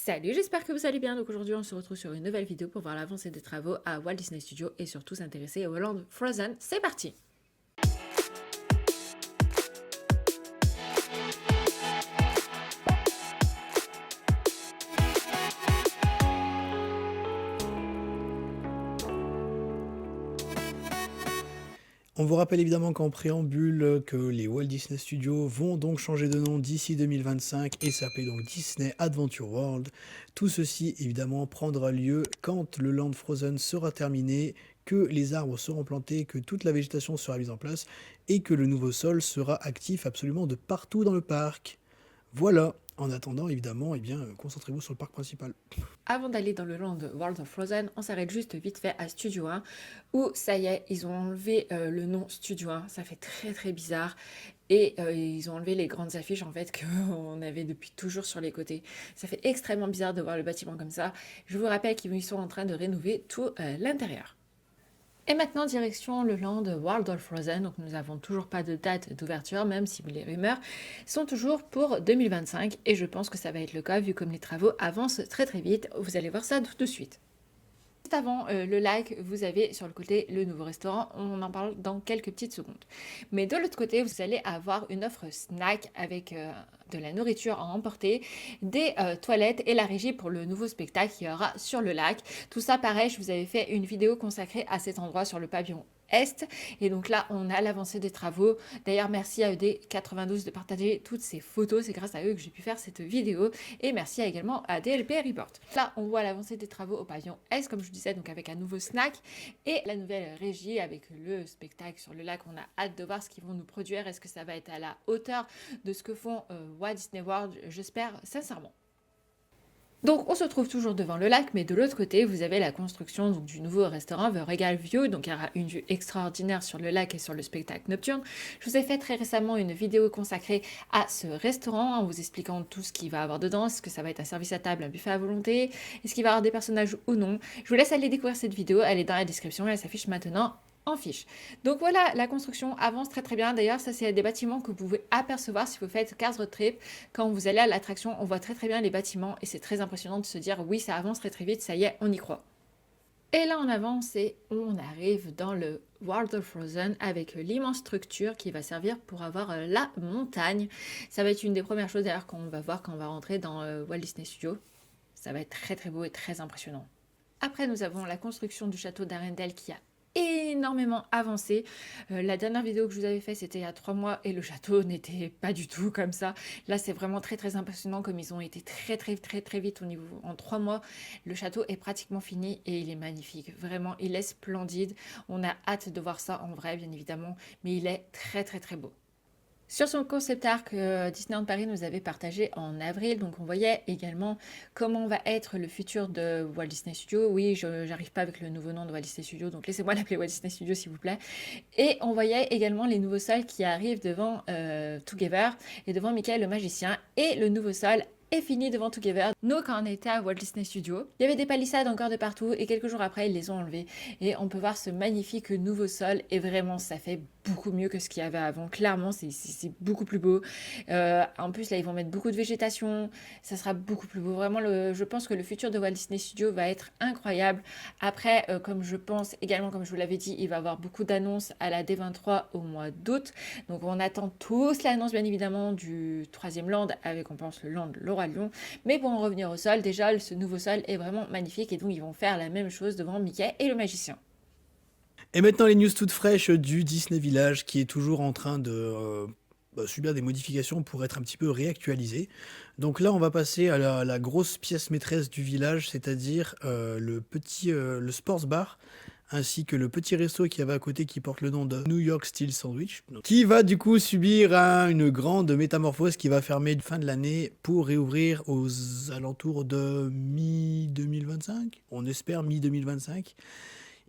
Salut, j'espère que vous allez bien. Donc aujourd'hui, on se retrouve sur une nouvelle vidéo pour voir l'avancée des travaux à Walt Disney Studios et surtout s'intéresser au land Frozen. C'est parti! On vous rappelle évidemment qu'en préambule que les Walt Disney Studios vont donc changer de nom d'ici 2025 et s'appeler donc Disney Adventure World. Tout ceci évidemment prendra lieu quand le Land Frozen sera terminé, que les arbres seront plantés, que toute la végétation sera mise en place et que le nouveau sol sera actif absolument de partout dans le parc. Voilà. En attendant, évidemment, concentrez-vous sur le parc principal. Avant d'aller dans le land World of Frozen, on s'arrête juste vite fait à Studio 1 où ça y est, ils ont enlevé le nom Studio 1. Ça fait très bizarre. Et ils ont enlevé les grandes affiches en fait qu'on avait depuis toujours sur les côtés. Ça fait extrêmement bizarre de voir le bâtiment comme ça. Je vous rappelle qu'ils sont en train de rénover tout l'intérieur. Et maintenant, direction le land World of Frozen. Donc, nous n'avons toujours pas de date d'ouverture, même si les rumeurs sont toujours pour 2025. Et je pense que ça va être le cas, vu comme les travaux avancent très vite. Vous allez voir ça tout de suite. Juste avant le lac, vous avez sur le côté le nouveau restaurant. On en parle dans quelques petites secondes. Mais de l'autre côté, vous allez avoir une offre snack avec de la nourriture à emporter, des toilettes et la régie pour le nouveau spectacle qu'il y aura sur le lac. Tout ça, pareil, je vous avais fait une vidéo consacrée à cet endroit sur le pavillon Est. Et donc là, on a l'avancée des travaux. D'ailleurs, merci à ED92 de partager toutes ces photos. C'est grâce à eux que j'ai pu faire cette vidéo. Et merci également à DLP Report. Là, on voit l'avancée des travaux au pavillon Est, comme je vous disais, donc avec un nouveau snack et la nouvelle régie avec le spectacle sur le lac. On a hâte de voir ce qu'ils vont nous produire. Est-ce que ça va être à la hauteur de ce que font Walt Disney World? J'espère sincèrement. Donc on se trouve toujours devant le lac, mais de l'autre côté, vous avez la construction donc, du nouveau restaurant The Regal View, donc il y aura une vue extraordinaire sur le lac et sur le spectacle nocturne. Je vous ai fait très récemment une vidéo consacrée à ce restaurant, en vous expliquant tout ce qu'il va avoir dedans, est-ce que ça va être un service à table, un buffet à volonté, est-ce qu'il va y avoir des personnages ou non. Je vous laisse aller découvrir cette vidéo, elle est dans la description, elle s'affiche maintenant en fiche. Donc voilà, la construction avance très bien. D'ailleurs, ça c'est des bâtiments que vous pouvez apercevoir si vous faites Cars Road Trip. Quand vous allez à l'attraction, on voit très bien les bâtiments et c'est très impressionnant de se dire oui, ça avance très vite, ça y est, on y croit. Et là on avance et on arrive dans le World of Frozen avec l'immense structure qui va servir pour avoir la montagne. Ça va être une des premières choses d'ailleurs qu'on va voir quand on va rentrer dans Walt Disney Studios. Ça va être très beau et très impressionnant. Après nous avons la construction du château d'Arendelle qui a énormément avancé. La dernière vidéo que je vous avais fait c'était il y a 3 mois et le château n'était pas du tout comme ça. Là c'est vraiment très impressionnant comme ils ont été très vite au niveau. En 3 mois le château est pratiquement fini et il est magnifique. Vraiment il est splendide. On a hâte de voir ça en vrai bien évidemment, mais il est très beau. Sur son concept art que Disneyland Paris nous avait partagé en avril, donc on voyait également comment va être le futur de Walt Disney Studios. Oui, j'arrive pas avec le nouveau nom de Walt Disney Studios, donc laissez-moi l'appeler Walt Disney Studios s'il vous plaît. Et on voyait également les nouveaux sols qui arrivent devant Together et devant Mickey le magicien et le nouveau sol est fini devant Together. Nous, quand on était à Walt Disney Studios, il y avait des palissades encore de partout et quelques jours après, ils les ont enlevées. Et on peut voir ce magnifique nouveau sol et vraiment, ça fait beaucoup mieux que ce qu'il y avait avant. Clairement, c'est beaucoup plus beau. En plus, là, ils vont mettre beaucoup de végétation. Ça sera beaucoup plus beau. Vraiment, je pense que le futur de Walt Disney Studios va être incroyable. Après, comme je pense également, comme je vous l'avais dit, il va y avoir beaucoup d'annonces à la D23 au mois d'août. Donc, on attend tous l'annonce, bien évidemment, du 3e land avec, on pense, le land Le Roi Lion. Mais pour en revenir au sol, déjà, ce nouveau sol est vraiment magnifique et donc ils vont faire la même chose devant Mickey et le magicien. Et maintenant les news toutes fraîches du Disney Village qui est toujours en train de subir des modifications pour être un petit peu réactualisé. Donc là on va passer à la grosse pièce maîtresse du village, c'est-à-dire le sports bar, ainsi que le petit resto qui avait à côté qui porte le nom de New York Style Sandwich, qui va du coup subir une grande métamorphose qui va fermer fin de l'année pour réouvrir aux alentours de mi-2025, on espère mi-2025.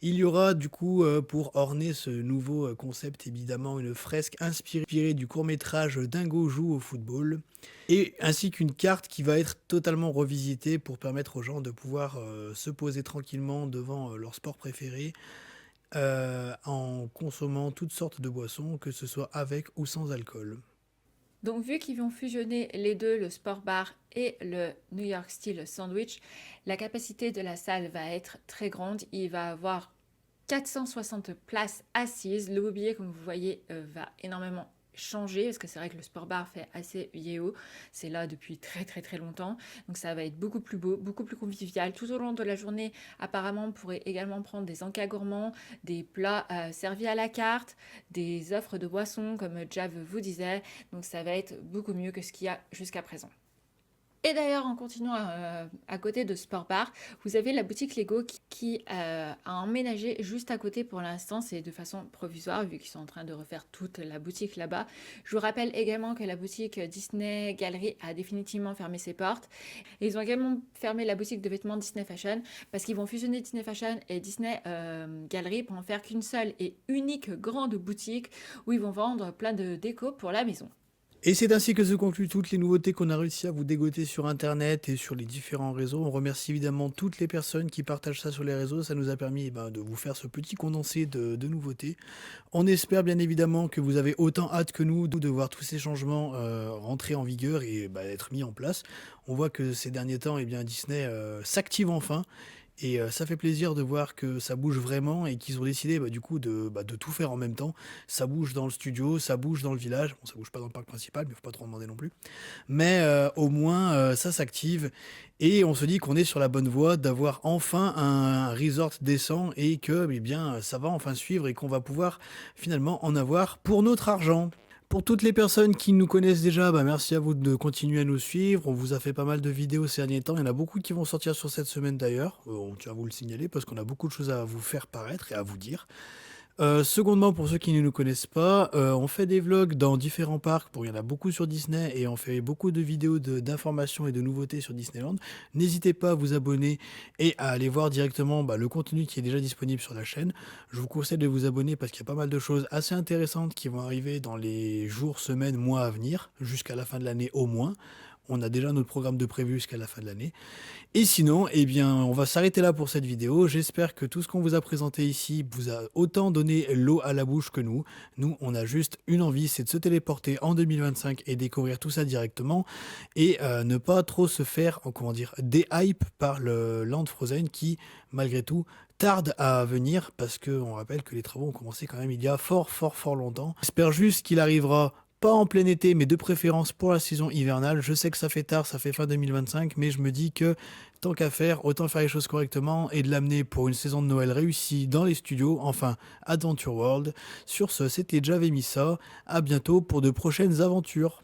Il y aura du coup pour orner ce nouveau concept évidemment une fresque inspirée du court-métrage Dingo joue au football et ainsi qu'une carte qui va être totalement revisitée pour permettre aux gens de pouvoir se poser tranquillement devant leur sport préféré en consommant toutes sortes de boissons, que ce soit avec ou sans alcool. Donc vu qu'ils vont fusionner les deux, le sport bar et le New York Style Sandwich, la capacité de la salle va être très grande. Il va avoir 460 places assises. Le mobilier, comme vous voyez, va énormément changer parce que c'est vrai que le sport bar fait assez vieillot. C'est là depuis très très très longtemps. Donc ça va être beaucoup plus beau, beaucoup plus convivial. Tout au long de la journée, apparemment, on pourrait également prendre des encas gourmands, des plats servis à la carte, des offres de boissons comme Jav vous disait. Donc ça va être beaucoup mieux que ce qu'il y a jusqu'à présent. Et d'ailleurs, en continuant à côté de Sport Bar, vous avez la boutique Lego qui a emménagé juste à côté pour l'instant. C'est de façon provisoire vu qu'ils sont en train de refaire toute la boutique là-bas. Je vous rappelle également que la boutique Disney Gallery a définitivement fermé ses portes. Et ils ont également fermé la boutique de vêtements Disney Fashion parce qu'ils vont fusionner Disney Fashion et Disney Gallery pour en faire qu'une seule et unique grande boutique où ils vont vendre plein de déco pour la maison. Et c'est ainsi que se concluent toutes les nouveautés qu'on a réussi à vous dégoter sur Internet et sur les différents réseaux. On remercie évidemment toutes les personnes qui partagent ça sur les réseaux. Ça nous a permis de vous faire ce petit condensé de nouveautés. On espère bien évidemment que vous avez autant hâte que nous de voir tous ces changements rentrer en vigueur et être mis en place. On voit que ces derniers temps, Disney s'active enfin. Et ça fait plaisir de voir que ça bouge vraiment et qu'ils ont décidé du coup de tout faire en même temps. Ça bouge dans le studio, ça bouge dans le village. Bon, ça bouge pas dans le parc principal, mais faut pas trop en demander non plus. Mais au moins, ça s'active et on se dit qu'on est sur la bonne voie d'avoir enfin un resort décent et que ça va enfin suivre et qu'on va pouvoir finalement en avoir pour notre argent. Pour toutes les personnes qui nous connaissent déjà, merci à vous de continuer à nous suivre. On vous a fait pas mal de vidéos ces derniers temps. Il y en a beaucoup qui vont sortir sur cette semaine d'ailleurs. On tient à vous le signaler parce qu'on a beaucoup de choses à vous faire paraître et à vous dire. Secondement, pour ceux qui ne nous connaissent pas, on fait des vlogs dans différents parcs. Bon, il y en a beaucoup sur Disney et on fait beaucoup de vidéos d'informations et de nouveautés sur Disneyland. N'hésitez pas à vous abonner et à aller voir directement le contenu qui est déjà disponible sur la chaîne. Je vous conseille de vous abonner parce qu'il y a pas mal de choses assez intéressantes qui vont arriver dans les jours, semaines, mois à venir, jusqu'à la fin de l'année au moins. On a déjà notre programme de prévu jusqu'à la fin de l'année. Et sinon, on va s'arrêter là pour cette vidéo. J'espère que tout ce qu'on vous a présenté ici vous a autant donné l'eau à la bouche que nous. Nous, on a juste une envie, c'est de se téléporter en 2025 et découvrir tout ça directement et ne pas trop se faire, déhype par le Land Frozen qui, malgré tout, tarde à venir parce qu'on rappelle que les travaux ont commencé quand même il y a fort longtemps. J'espère juste qu'il arrivera pas en plein été, mais de préférence pour la saison hivernale. Je sais que ça fait tard, ça fait fin 2025, mais je me dis que tant qu'à faire, autant faire les choses correctement et de l'amener pour une saison de Noël réussie dans les studios, enfin Adventure World. Sur ce, c'était Javemissa. À bientôt pour de prochaines aventures.